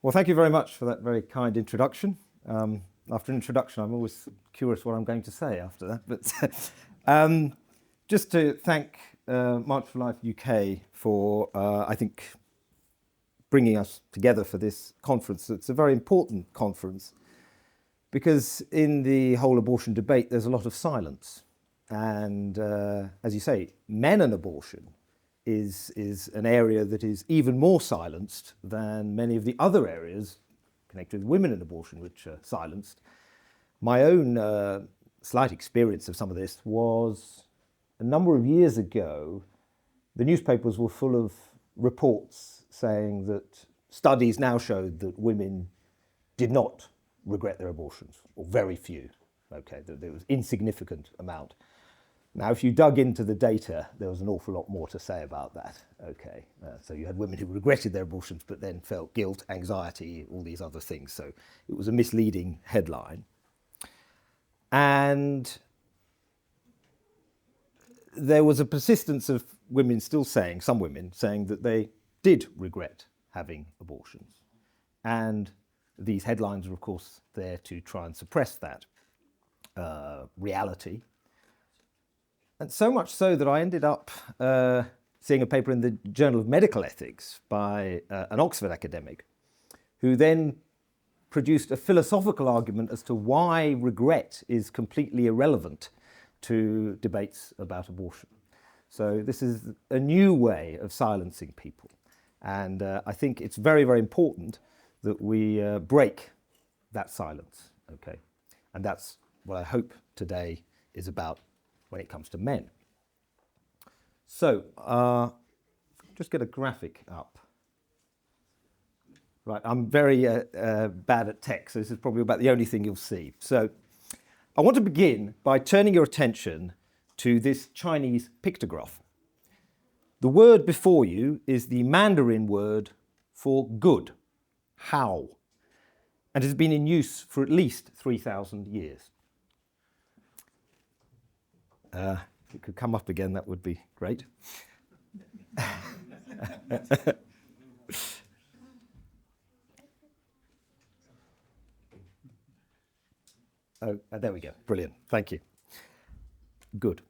Well, thank you very much for that very kind introduction. After an introduction, I'm always curious what I'm going to say after that. But just to thank March for Life UK for, I think, bringing us together for this conference. It's a very important conference because in the whole abortion debate, there's a lot of silence. And as you say, men and abortion is an area that is even more silenced than many of the other areas connected with women and abortion, which are silenced. My own slight experience of some of this was a number of years ago, the newspapers were full of reports saying that studies now showed that women did not regret their abortions, or very few. Okay, there was insignificant amount. Now, if you dug into the data, there was an awful lot more to say about that. Okay, so you had women who regretted their abortions, but then felt guilt, anxiety, all these other things. So it was a misleading headline. And there was a persistence of women still saying, some women saying that they did regret having abortions. And these headlines are, of course, there to try and suppress that reality. And so much so that I ended up seeing a paper in the Journal of Medical Ethics by an Oxford academic who then produced a philosophical argument as to why regret is completely irrelevant to debates about abortion. So this is a new way of silencing people. And I think it's very, very important that we break that silence, okay? And that's what I hope today is about when it comes to men. So, just get a graphic up. Right, I'm very bad at text, so this is probably about the only thing you'll see. So, I want to begin by turning your attention to this Chinese pictograph. The word before you is the Mandarin word for good, hao, and has been in use for at least 3,000 years. If it could come up again, that would be great. Oh, there we go. Brilliant. Thank you. Good.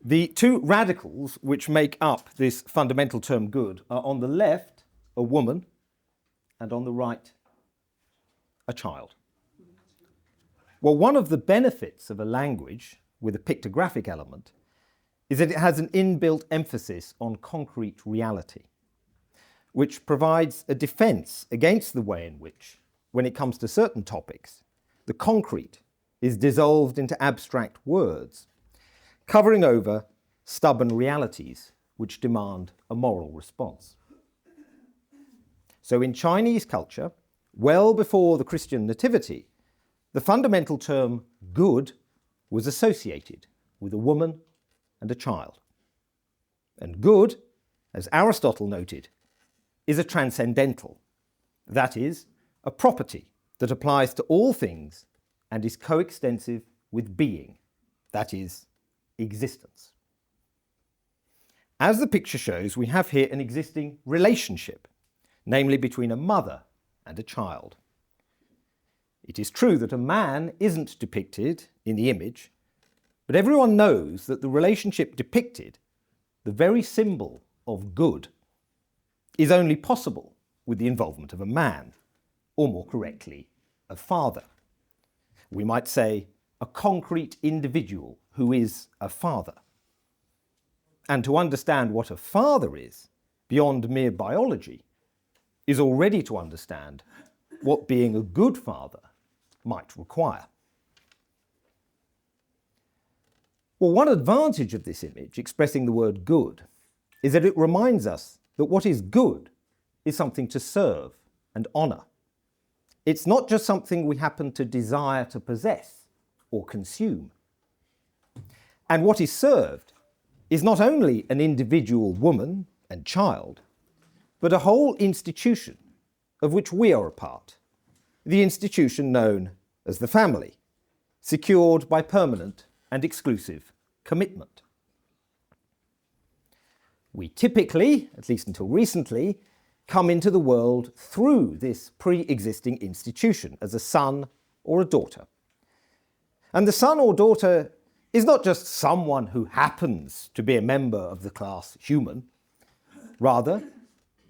The two radicals which make up this fundamental term good are on the left, a woman, and on the right, a child. Well, one of the benefits of a language with a pictographic element is that it has an inbuilt emphasis on concrete reality, which provides a defense against the way in which, when it comes to certain topics, the concrete is dissolved into abstract words, covering over stubborn realities which demand a moral response. So in Chinese culture, well before the Christian nativity, the fundamental term good was associated with a woman and a child. And good, as Aristotle noted, is a transcendental, that is, a property that applies to all things and is coextensive with being, that is, existence. As the picture shows, we have here an existing relationship, namely between a mother and a child. It is true that a man isn't depicted in the image, but everyone knows that the relationship depicted, the very symbol of good, is only possible with the involvement of a man, or more correctly, a father. We might say a concrete individual who is a father. And to understand what a father is, beyond mere biology, is already to understand what being a good father might require. Well, one advantage of this image, expressing the word good, is that it reminds us that what is good is something to serve and honour. It's not just something we happen to desire to possess or consume. And what is served is not only an individual woman and child, but a whole institution of which we are a part, the institution known as the family, secured by permanent and exclusive commitment. We typically, at least until recently, come into the world through this pre-existing institution as a son or a daughter. And the son or daughter is not just someone who happens to be a member of the class human. Rather,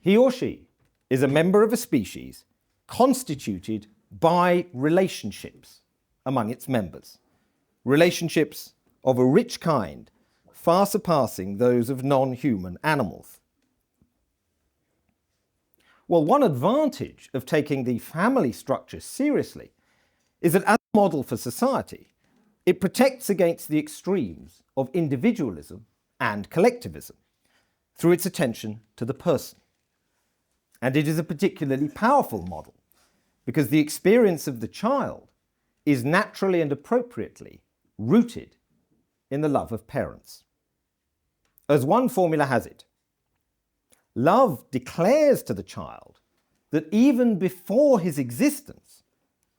he or she is a member of a species constituted by relationships among its members. Relationships of a rich kind, far surpassing those of non-human animals. Well, one advantage of taking the family structure seriously is that as a model for society, it protects against the extremes of individualism and collectivism through its attention to the person. And it is a particularly powerful model because the experience of the child is naturally and appropriately rooted in the love of parents. As one formula has it, love declares to the child that even before his existence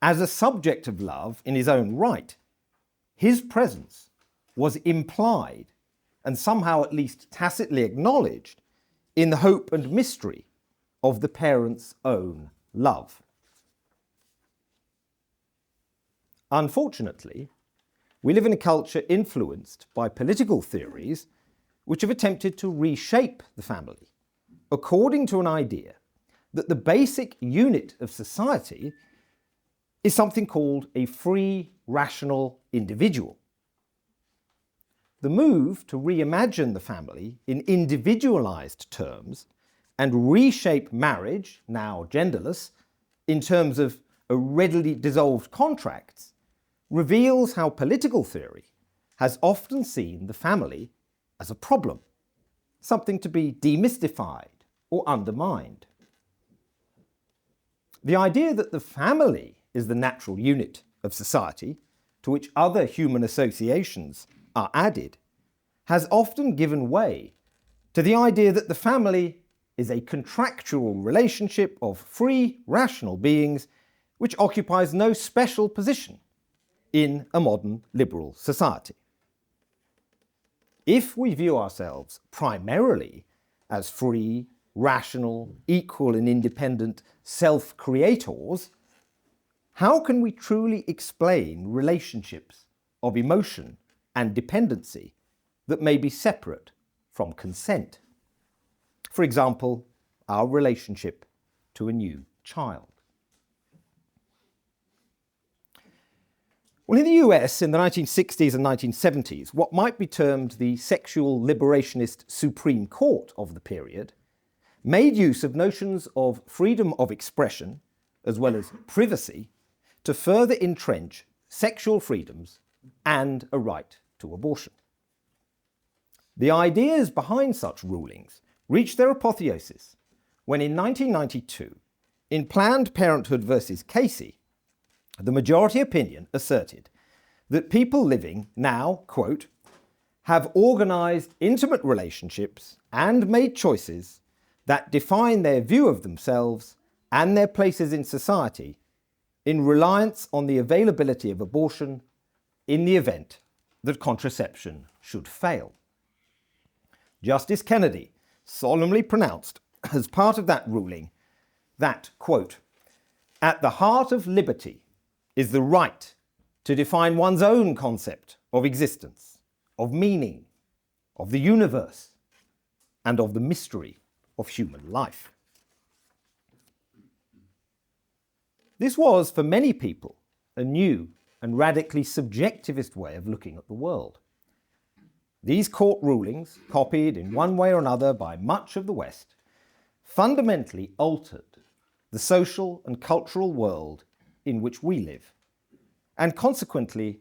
as a subject of love in his own right, his presence was implied and somehow at least tacitly acknowledged in the hope and mystery of the parent's own love. Unfortunately, we live in a culture influenced by political theories which have attempted to reshape the family according to an idea that the basic unit of society is something called a free, rational individual. The move to reimagine the family in individualized terms and reshape marriage, now genderless, in terms of a readily dissolved contracts, reveals how political theory has often seen the family as a problem, something to be demystified or undermined. The idea that the family is the natural unit of society, to which other human associations are added, has often given way to the idea that the family is a contractual relationship of free, rational beings which occupies no special position in a modern liberal society. If we view ourselves primarily as free, rational, equal and independent self-creators, how can we truly explain relationships of emotion and dependency that may be separate from consent? For example, our relationship to a new child. Well, in the US in the 1960s and 1970s, what might be termed the sexual liberationist Supreme Court of the period made use of notions of freedom of expression as well as privacy to further entrench sexual freedoms and a right to abortion. The ideas behind such rulings reached their apotheosis when in 1992, in Planned Parenthood versus Casey, the majority opinion asserted that people living now, quote, have organised intimate relationships and made choices that define their view of themselves and their places in society in reliance on the availability of abortion in the event that contraception should fail. Justice Kennedy solemnly pronounced as part of that ruling that, quote, at the heart of liberty is the right to define one's own concept of existence, of meaning, of the universe, and of the mystery of human life. This was, for many people, a new and radically subjectivist way of looking at the world. These court rulings, copied in one way or another by much of the West, fundamentally altered the social and cultural world in which we live, and consequently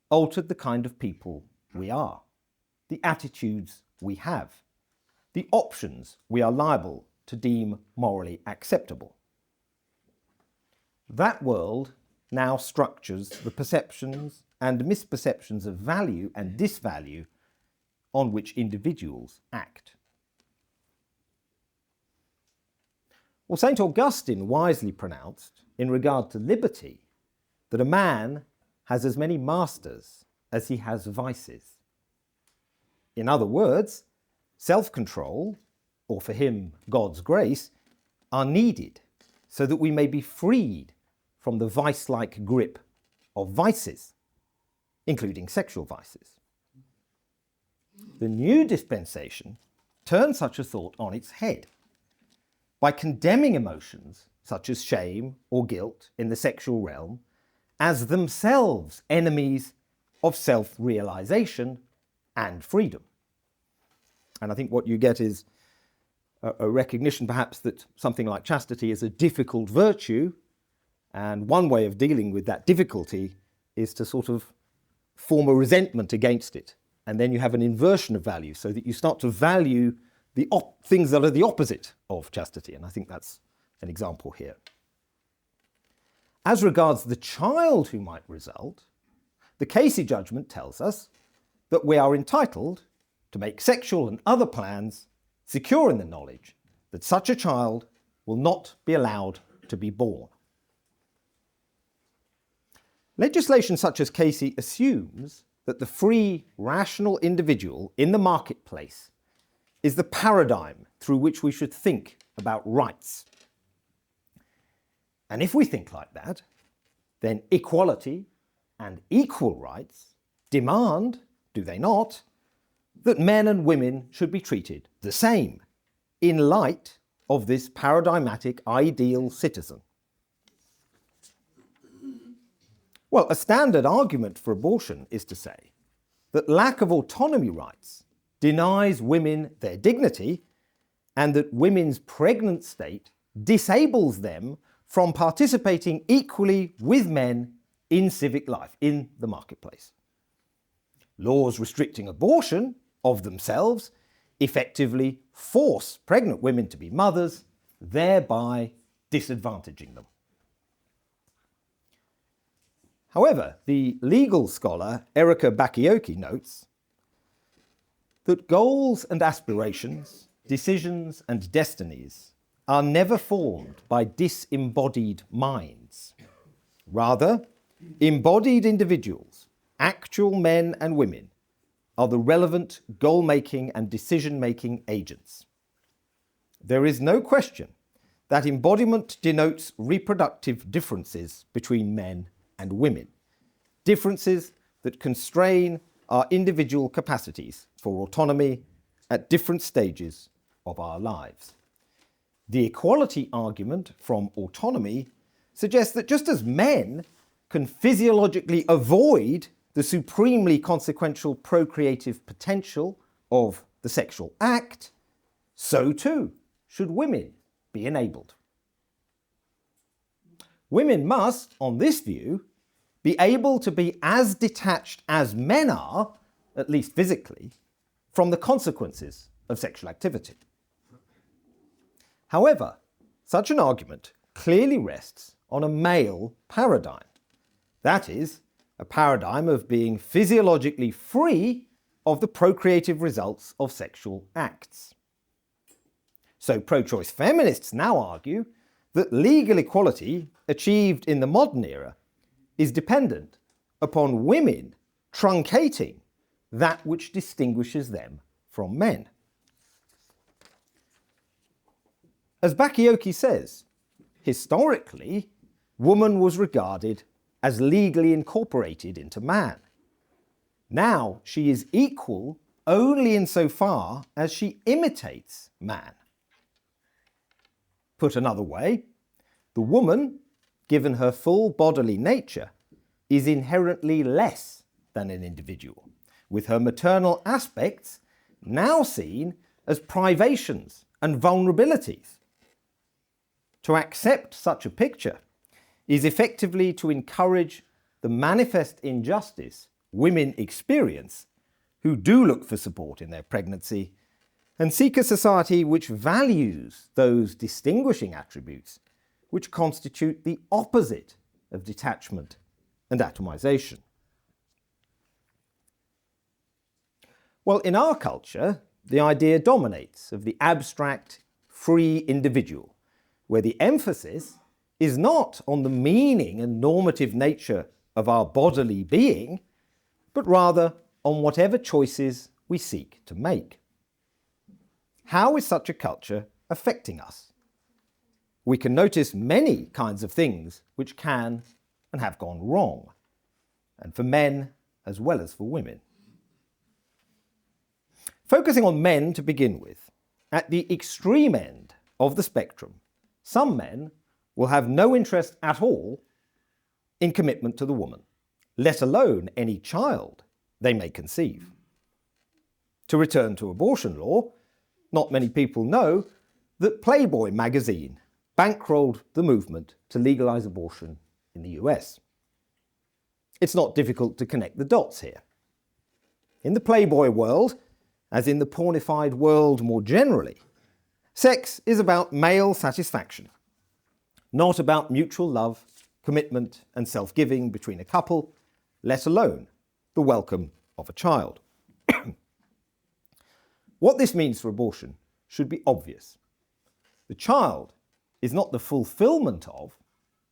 altered the kind of people we are, the attitudes we have, the options we are liable to deem morally acceptable. That world now structures the perceptions and misperceptions of value and disvalue on which individuals act. Well, St. Augustine wisely pronounced, in regard to liberty, that a man has as many masters as he has vices. In other words, self-control, or for him, God's grace, are needed so that we may be freed from the vice-like grip of vices, including sexual vices. The new dispensation turns such a thought on its head by condemning emotions such as shame or guilt in the sexual realm as themselves enemies of self-realization and freedom. And I think what you get is a recognition perhaps that something like chastity is a difficult virtue, and one way of dealing with that difficulty is to sort of form a resentment against it, and then you have an inversion of value so that you start to value the things that are the opposite of chastity, and I think that's an example here. As regards the child who might result, the Casey judgment tells us that we are entitled to make sexual and other plans secure in the knowledge that such a child will not be allowed to be born. Legislation such as Casey assumes that the free, rational individual in the marketplace is the paradigm through which we should think about rights. And if we think like that, then equality and equal rights demand, do they not, that men and women should be treated the same in light of this paradigmatic ideal citizen. Well, a standard argument for abortion is to say that lack of autonomy rights denies women their dignity and that women's pregnant state disables them from participating equally with men in civic life, in the marketplace. Laws restricting abortion of themselves effectively force pregnant women to be mothers, thereby disadvantaging them. However, the legal scholar Erica Bakioki notes that goals and aspirations, decisions and destinies are never formed by disembodied minds. Rather, embodied individuals, actual men and women, are the relevant goal-making and decision-making agents. There is no question that embodiment denotes reproductive differences between men and women, differences that constrain our individual capacities for autonomy at different stages of our lives. The equality argument from autonomy suggests that just as men can physiologically avoid the supremely consequential procreative potential of the sexual act, so too should women be enabled. Women must, on this view, be able to be as detached as men are, at least physically, from the consequences of sexual activity. However, such an argument clearly rests on a male paradigm. That is, a paradigm of being physiologically free of the procreative results of sexual acts. So pro-choice feminists now argue that legal equality achieved in the modern era is dependent upon women truncating that which distinguishes them from men. As Bakioki says, historically, woman was regarded as legally incorporated into man. Now she is equal only insofar as she imitates man. Put another way, the woman, given her full bodily nature, is inherently less than an individual, with her maternal aspects now seen as privations and vulnerabilities. To accept such a picture is effectively to encourage the manifest injustice women experience who do look for support in their pregnancy and seek a society which values those distinguishing attributes which constitute the opposite of detachment and atomization. Well, in our culture, the idea dominates of the abstract, free individual, where the emphasis is not on the meaning and normative nature of our bodily being, but rather on whatever choices we seek to make. How is such a culture affecting us? we can notice many kinds of things which can and have gone wrong, and for men as well as for women. Focusing on men to begin with, at the extreme end of the spectrum, some men will have no interest at all in commitment to the woman, let alone any child they may conceive. To return to abortion law, not many people know that Playboy magazine bankrolled the movement to legalise abortion in the US. It's not difficult to connect the dots here. In the Playboy world, as in the pornified world more generally, sex is about male satisfaction, not about mutual love, commitment and self-giving between a couple, let alone the welcome of a child. What this means for abortion should be obvious. The child is not the fulfilment of,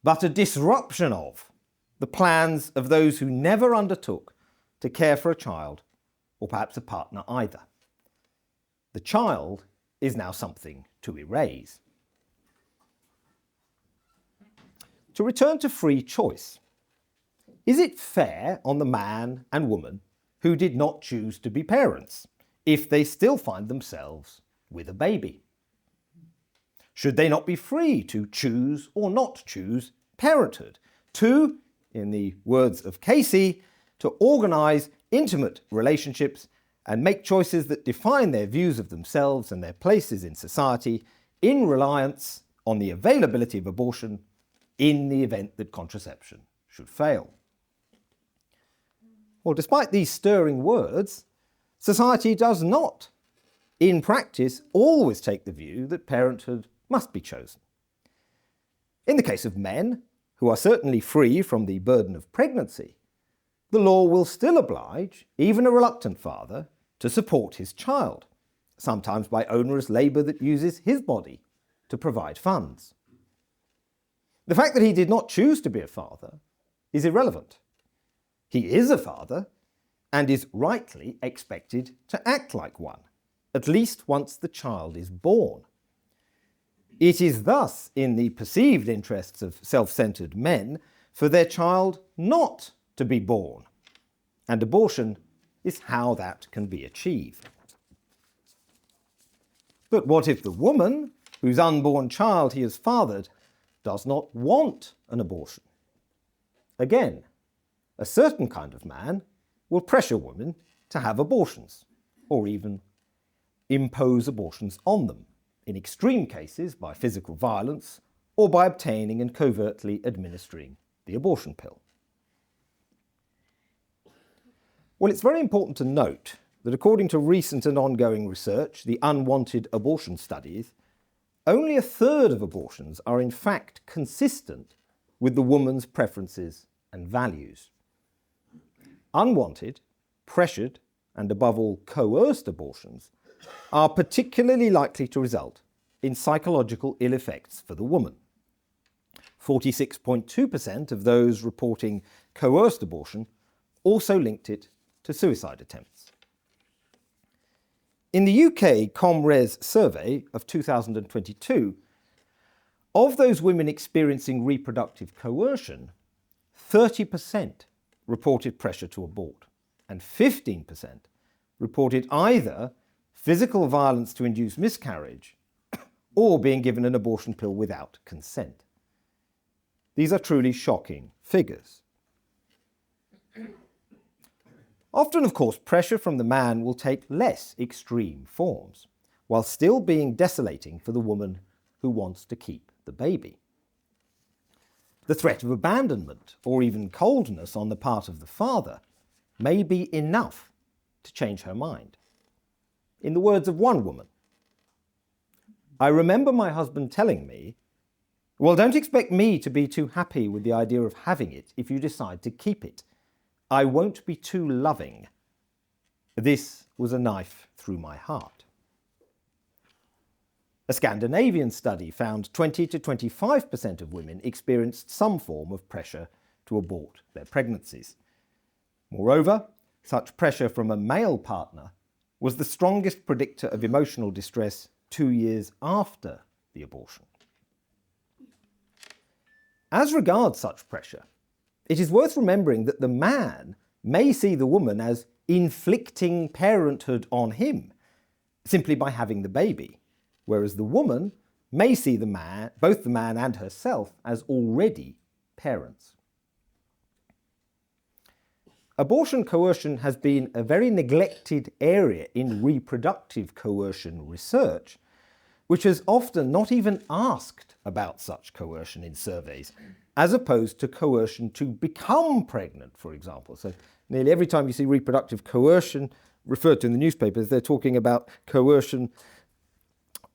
but a disruption of, the plans of those who never undertook to care for a child, or perhaps a partner either. The child is now something to erase. To return to free choice, is it fair on the man and woman who did not choose to be parents if they still find themselves with a baby? Should they not be free to choose or not choose parenthood? To, in the words of Casey, to organise intimate relationships and make choices that define their views of themselves and their places in society in reliance on the availability of abortion in the event that contraception should fail. Well, despite these stirring words, society does not, in practice, always take the view that parenthood must be chosen. In the case of men, who are certainly free from the burden of pregnancy, the law will still oblige even a reluctant father to support his child, sometimes by onerous labour that uses his body to provide funds. The fact that he did not choose to be a father is irrelevant. He is a father and is rightly expected to act like one, at least once the child is born. It is thus in the perceived interests of self-centred men for their child not to be born, and abortion is how that can be achieved. But what if the woman, whose unborn child he has fathered, does not want an abortion? Again, a certain kind of man will pressure women to have abortions, or even impose abortions on them, in extreme cases by physical violence or by obtaining and covertly administering the abortion pill. Well, it's very important to note that according to recent and ongoing research, the unwanted abortion studies, only a third of abortions are in fact consistent with the woman's preferences and values. Unwanted, pressured, and above all coerced abortions are particularly likely to result in psychological ill effects for the woman. 46.2% of those reporting coerced abortion also linked it to suicide attempts. In the UK ComRes survey of 2022, of those women experiencing reproductive coercion, 30% reported pressure to abort, and 15% reported either physical violence to induce miscarriage or being given an abortion pill without consent. These are truly shocking figures. Often, of course, pressure from the man will take less extreme forms, while still being desolating for the woman who wants to keep the baby. The threat of abandonment or even coldness on the part of the father may be enough to change her mind. In the words of one woman, "I remember my husband telling me, 'Well, don't expect me to be too happy with the idea of having it if you decide to keep it. I won't be too loving.' This was a knife through my heart." A Scandinavian study found 20 to 25% of women experienced some form of pressure to abort their pregnancies. Moreover, such pressure from a male partner was the strongest predictor of emotional distress 2 years after the abortion. As regards such pressure, it is worth remembering that the man may see the woman as inflicting parenthood on him simply by having the baby, whereas the woman may see both the man and herself as already parents. Abortion coercion has been a very neglected area in reproductive coercion research, which has often not even asked about such coercion in surveys, as opposed to coercion to become pregnant, for example. So nearly every time you see reproductive coercion referred to in the newspapers, they're talking about coercion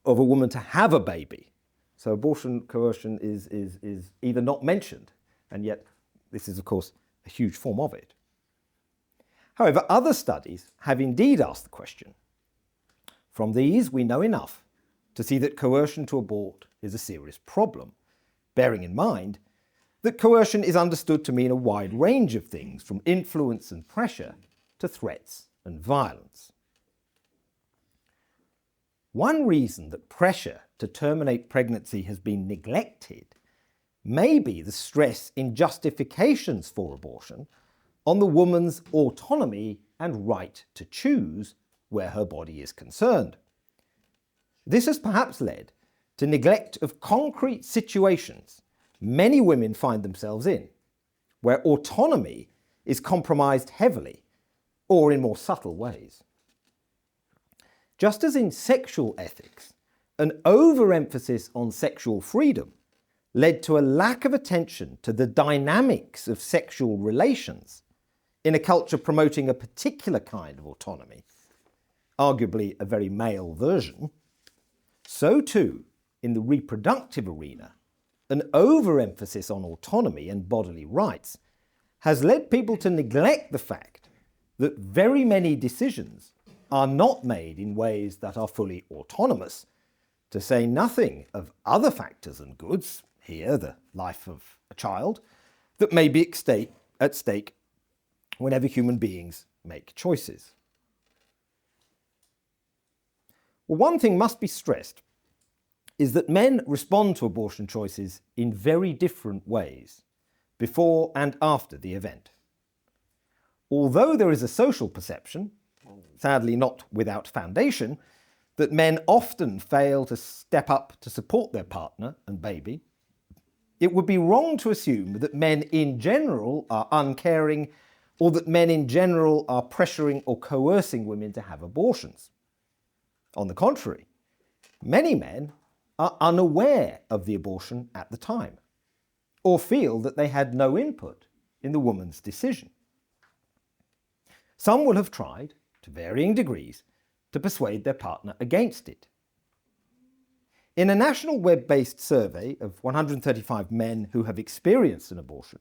of a woman to have a baby. So abortion coercion is either not mentioned, and yet this is, of course, a huge form of it. However, other studies have indeed asked the question. From these, we know enough to see that coercion to abort is a serious problem, bearing in mind that coercion is understood to mean a wide range of things, from influence and pressure to threats and violence. One reason that pressure to terminate pregnancy has been neglected may be the stress in justifications for abortion on the woman's autonomy and right to choose where her body is concerned. This has perhaps led to neglect of concrete situations many women find themselves in, where autonomy is compromised heavily or in more subtle ways. Just as in sexual ethics, an overemphasis on sexual freedom led to a lack of attention to the dynamics of sexual relations in a culture promoting a particular kind of autonomy, arguably a very male version, so too, in the reproductive arena, an overemphasis on autonomy and bodily rights has led people to neglect the fact that very many decisions are not made in ways that are fully autonomous, to say nothing of other factors and goods, here the life of a child, that may be at stake whenever human beings make choices. Well, one thing must be stressed is that men respond to abortion choices in very different ways, before and after the event. Although there is a social perception, sadly not without foundation, that men often fail to step up to support their partner and baby, it would be wrong to assume that men in general are uncaring, or that men in general are pressuring or coercing women to have abortions. On the contrary, many men are unaware of the abortion at the time, or feel that they had no input in the woman's decision. Some will have tried, to varying degrees, to persuade their partner against it. In a national web-based survey of 135 men who have experienced an abortion,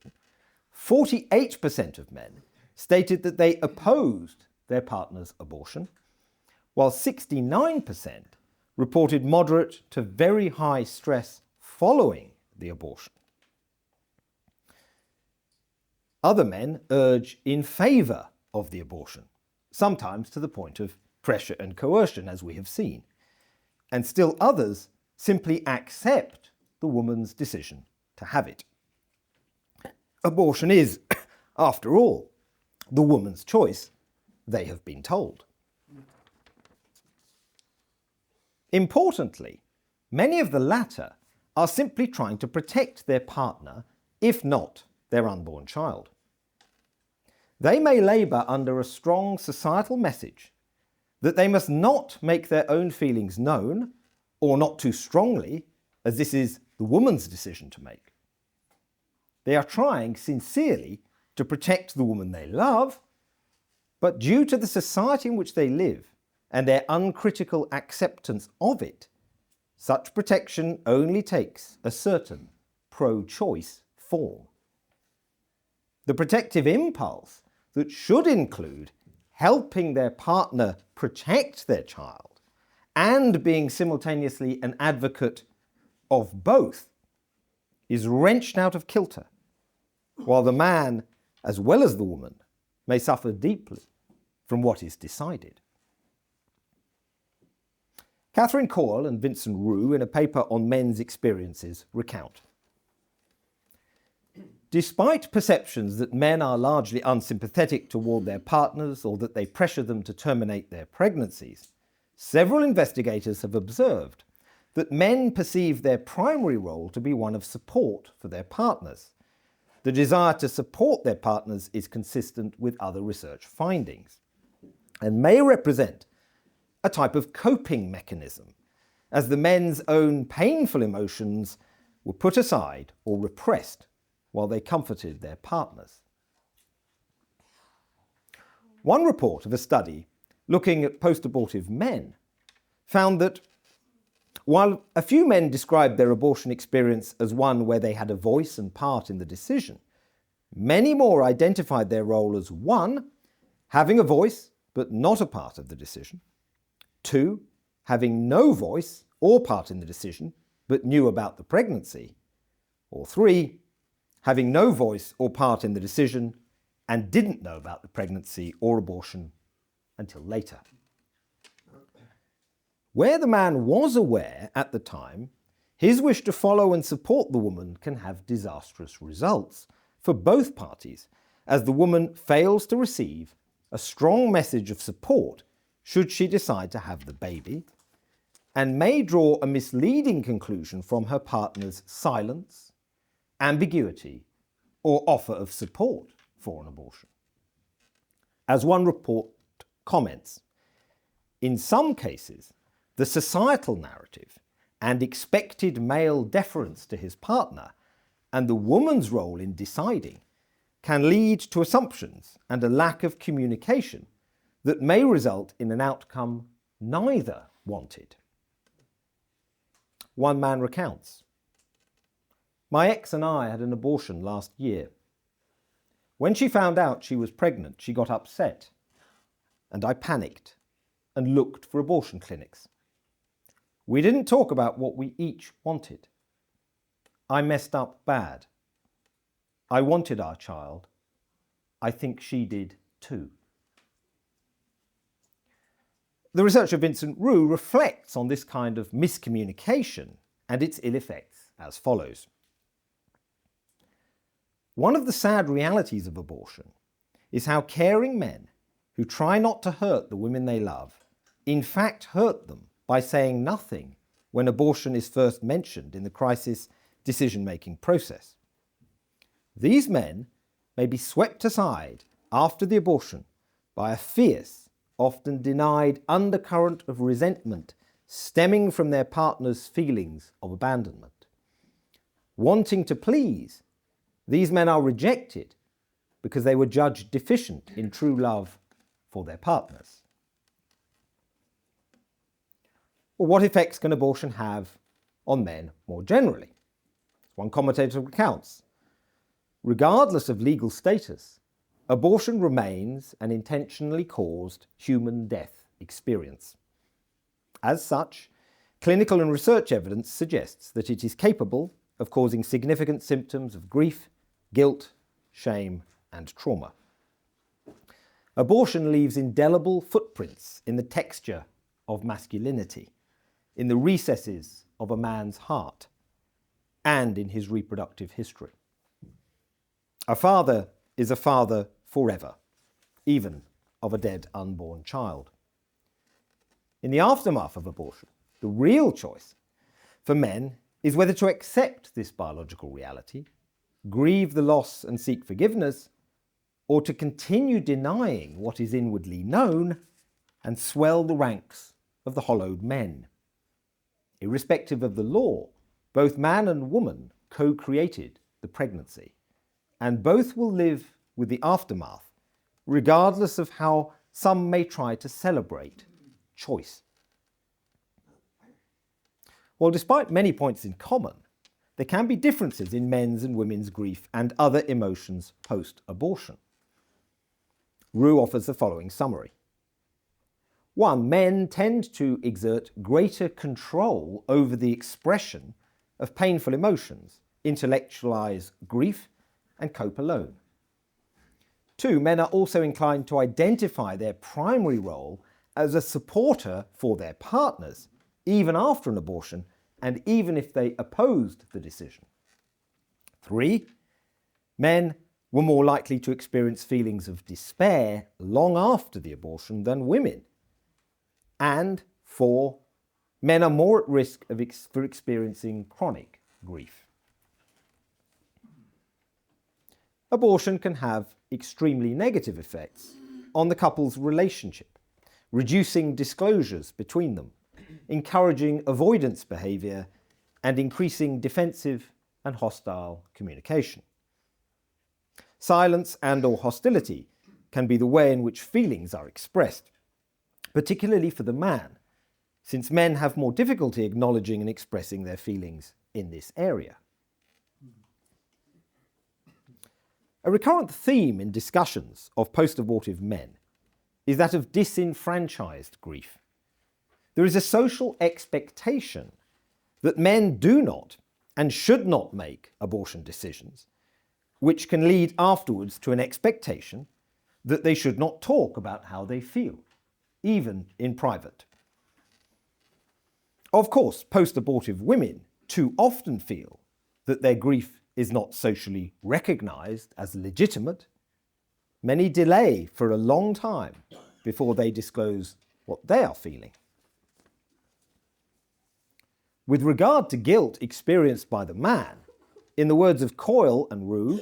48% of men stated that they opposed their partner's abortion, while 69% reported moderate to very high stress following the abortion. Other men urge in favour of the abortion, sometimes to the point of pressure and coercion, as we have seen, and still others simply accept the woman's decision to have it. Abortion is, after all, the woman's choice, they have been told. Importantly, many of the latter are simply trying to protect their partner, if not their unborn child. They may labour under a strong societal message that they must not make their own feelings known, or not too strongly, as this is the woman's decision to make. They are trying sincerely to protect the woman they love, but due to the society in which they live and their uncritical acceptance of it, such protection only takes a certain pro-choice form. The protective impulse that should include helping their partner protect their child and being simultaneously an advocate of both is wrenched out of kilter, while the man, as well as the woman, may suffer deeply from what is decided. Catherine Coyle and Vincent Roux, in a paper on men's experiences, recount: Despite perceptions that men are largely unsympathetic toward their partners or that they pressure them to terminate their pregnancies, several investigators have observed that men perceive their primary role to be one of support for their partners. The desire to support their partners is consistent with other research findings and may represent a type of coping mechanism, as the men's own painful emotions were put aside or repressed while they comforted their partners. One report of a study looking at post-abortive men found that while a few men described their abortion experience as one where they had a voice and part in the decision, many more identified their role as 1, having a voice but not a part of the decision, 2, having no voice or part in the decision but knew about the pregnancy, or 3, having no voice or part in the decision and didn't know about the pregnancy or abortion until later. Where the man was aware at the time, his wish to follow and support the woman can have disastrous results for both parties, as the woman fails to receive a strong message of support should she decide to have the baby, and may draw a misleading conclusion from her partner's silence, ambiguity, or offer of support for an abortion. As one report comments, in some cases, the societal narrative and expected male deference to his partner and the woman's role in deciding can lead to assumptions and a lack of communication that may result in an outcome neither wanted. One man recounts, "My ex and I had an abortion last year. When she found out she was pregnant, she got upset, and I panicked and looked for abortion clinics. We didn't talk about what we each wanted. I messed up bad. I wanted our child. I think she did too." The research of Vincent Roux reflects on this kind of miscommunication and its ill effects as follows. One of the sad realities of abortion is how caring men who try not to hurt the women they love in fact hurt them by saying nothing when abortion is first mentioned in the crisis decision-making process. These men may be swept aside after the abortion by a fierce, often denied undercurrent of resentment stemming from their partner's feelings of abandonment. Wanting to please, these men are rejected because they were judged deficient in true love for their partners. Well, what effects can abortion have on men more generally? One commentator recounts, regardless of legal status, abortion remains an intentionally caused human death experience. As such, clinical and research evidence suggests that it is capable of causing significant symptoms of grief, guilt, shame, and trauma. Abortion leaves indelible footprints in the texture of masculinity, in the recesses of a man's heart, and in his reproductive history. A father is a father forever, even of a dead unborn child. In the aftermath of abortion, the real choice for men is whether to accept this biological reality, grieve the loss and seek forgiveness, or to continue denying what is inwardly known and swell the ranks of the hollowed men. Irrespective of the law, both man and woman co-created the pregnancy, and both will live with the aftermath, regardless of how some may try to celebrate choice. Well, despite many points in common, there can be differences in men's and women's grief and other emotions post-abortion. Roux offers the following summary. 1. Men tend to exert greater control over the expression of painful emotions, intellectualize grief, and cope alone. 2. Men are also inclined to identify their primary role as a supporter for their partners, even after an abortion, and even if they opposed the decision. 3. Men were more likely to experience feelings of despair long after the abortion than women. And 4, men are more at risk for experiencing chronic grief. Abortion can have extremely negative effects on the couple's relationship, reducing disclosures between them, encouraging avoidance behaviour, and increasing defensive and hostile communication. Silence and/or hostility can be the way in which feelings are expressed, particularly for the man, since men have more difficulty acknowledging and expressing their feelings in this area. A recurrent theme in discussions of post-abortive men is that of disenfranchised grief. There is a social expectation that men do not and should not make abortion decisions, which can lead afterwards to an expectation that they should not talk about how they feel, even in private. Of course, post-abortive women too often feel that their grief is not socially recognised as legitimate. Many delay for a long time before they disclose what they are feeling. With regard to guilt experienced by the man, in the words of Coyle and Roux,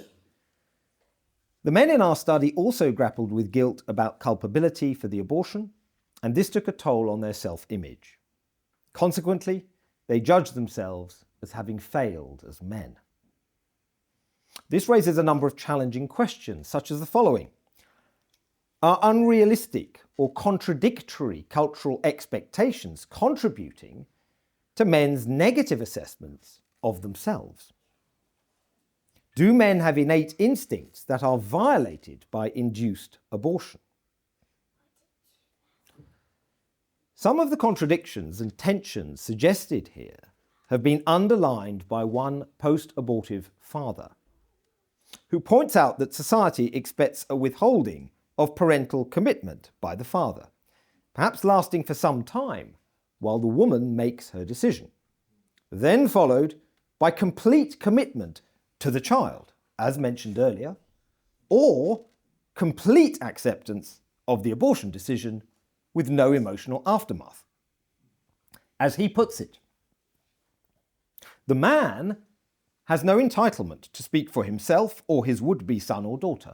the men in our study also grappled with guilt about culpability for the abortion, and this took a toll on their self-image. Consequently, they judged themselves as having failed as men. This raises a number of challenging questions, such as the following. Are unrealistic or contradictory cultural expectations contributing to men's negative assessments of themselves? Do men have innate instincts that are violated by induced abortion? Some of the contradictions and tensions suggested here have been underlined by one post-abortive father, who points out that society expects a withholding of parental commitment by the father, perhaps lasting for some time while the woman makes her decision, then followed by complete commitment to the child, as mentioned earlier, or complete acceptance of the abortion decision with no emotional aftermath. As he puts it, the man has no entitlement to speak for himself or his would-be son or daughter.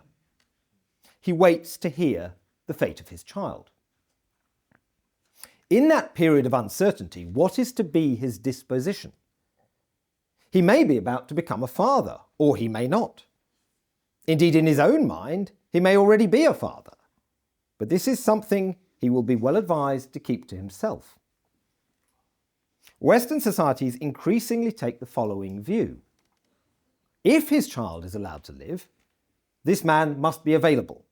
He waits to hear the fate of his child. In that period of uncertainty, what is to be his disposition? He may be about to become a father, or he may not. Indeed, in his own mind, he may already be a father. But this is something he will be well advised to keep to himself. Western societies increasingly take the following view. If his child is allowed to live, this man must be available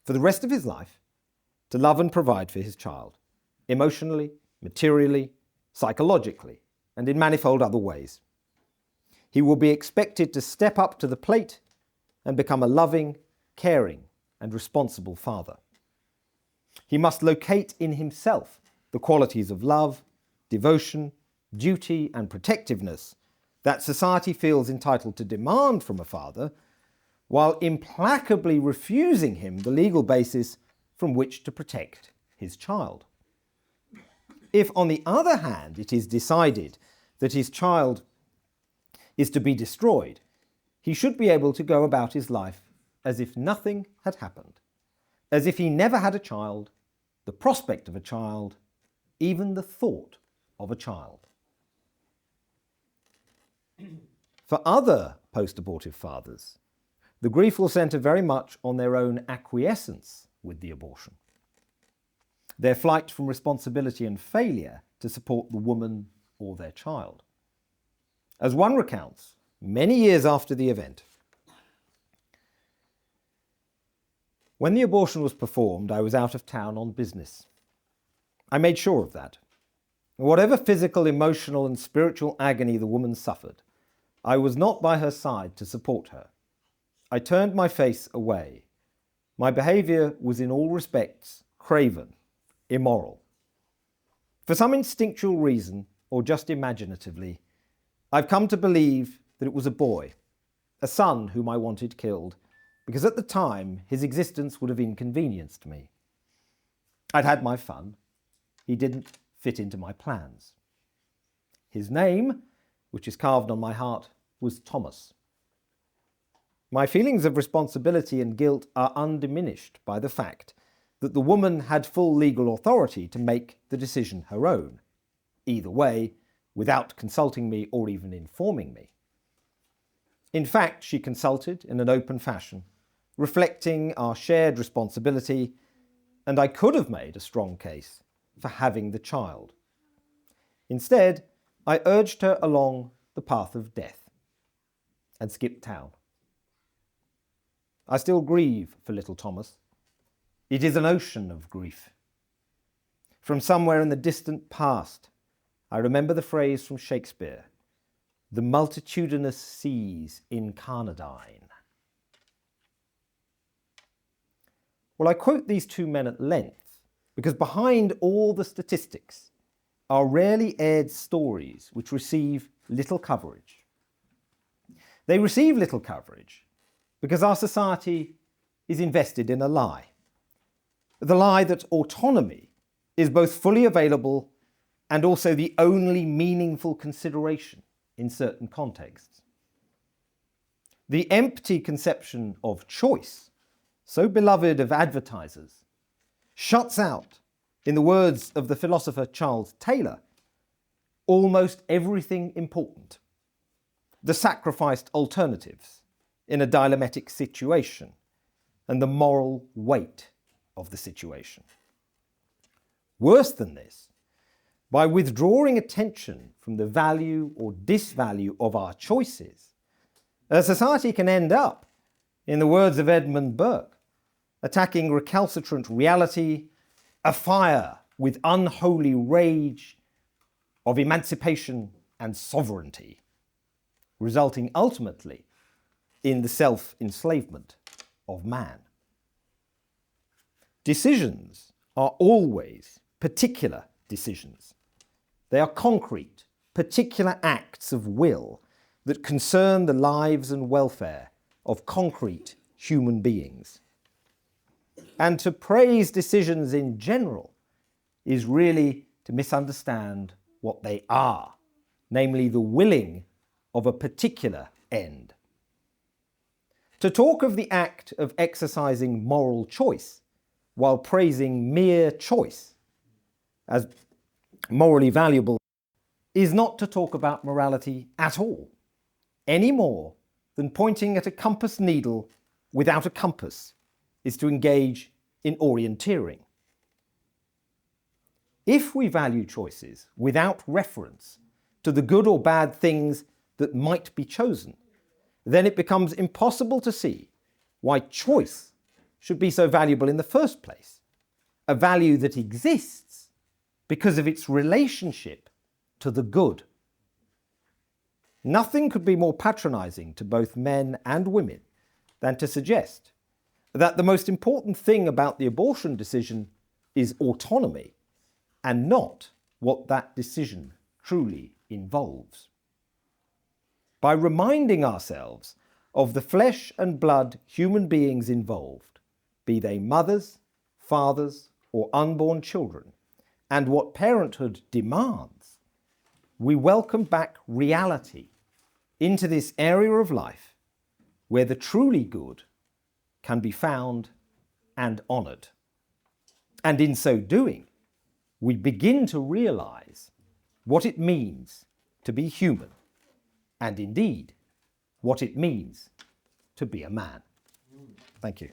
for the rest of his life to love and provide for his child, emotionally, materially, psychologically, and in manifold other ways. He will be expected to step up to the plate and become a loving, caring, and responsible father. He must locate in himself the qualities of love, devotion, duty, and protectiveness that society feels entitled to demand from a father, while implacably refusing him the legal basis from which to protect his child. If, on the other hand, it is decided that his child is to be destroyed, he should be able to go about his life as if nothing had happened, as if he never had a child, the prospect of a child, even the thought of a child. For other post-abortive fathers, the grief will centre very much on their own acquiescence with the abortion, their flight from responsibility and failure to support the woman or their child. As one recounts, many years after the event, when the abortion was performed, I was out of town on business. I made sure of that. Whatever physical, emotional, and spiritual agony the woman suffered, I was not by her side to support her. I turned my face away. My behaviour was in all respects craven, immoral. For some instinctual reason, or just imaginatively, I've come to believe that it was a boy, a son whom I wanted killed, because at the time his existence would have inconvenienced me. I'd had my fun. He didn't fit into my plans. His name, which is carved on my heart, was Thomas. My feelings of responsibility and guilt are undiminished by the fact that the woman had full legal authority to make the decision her own, either way, without consulting me or even informing me. In fact, she consulted in an open fashion, reflecting our shared responsibility, and I could have made a strong case for having the child. Instead, I urged her along the path of death and skipped town. I still grieve for little Thomas. It is an ocean of grief. From somewhere in the distant past, I remember the phrase from Shakespeare, "The multitudinous seas incarnadine." Well, I quote these two men at length because behind all the statistics are rarely aired stories which receive little coverage. They receive little coverage because our society is invested in a lie. The lie that autonomy is both fully available and also the only meaningful consideration in certain contexts. The empty conception of choice, so beloved of advertisers, shuts out, in the words of the philosopher Charles Taylor, almost everything important. The sacrificed alternatives in a dilemmatic situation and the moral weight of the situation. Worse than this, by withdrawing attention from the value or disvalue of our choices, a society can end up, in the words of Edmund Burke, attacking recalcitrant reality, afire with unholy rage of emancipation and sovereignty, resulting ultimately in the self-enslavement of man. Decisions are always particular decisions. They are concrete, particular acts of will that concern the lives and welfare of concrete human beings. And to praise decisions in general is really to misunderstand what they are, namely the willing of a particular end. To talk of the act of exercising moral choice while praising mere choice as morally valuable is not to talk about morality at all, any more than pointing at a compass needle without a compass is to engage in orienteering. If we value choices without reference to the good or bad things that might be chosen, then it becomes impossible to see why choice should be so valuable in the first place, a value that exists because of its relationship to the good. Nothing could be more patronizing to both men and women than to suggest that the most important thing about the abortion decision is autonomy and not what that decision truly involves. By reminding ourselves of the flesh and blood human beings involved, be they mothers, fathers, or unborn children, and what parenthood demands, we welcome back reality into this area of life where the truly good can be found and honoured. And in so doing, we begin to realise what it means to be human, and indeed, what it means to be a man. Thank you.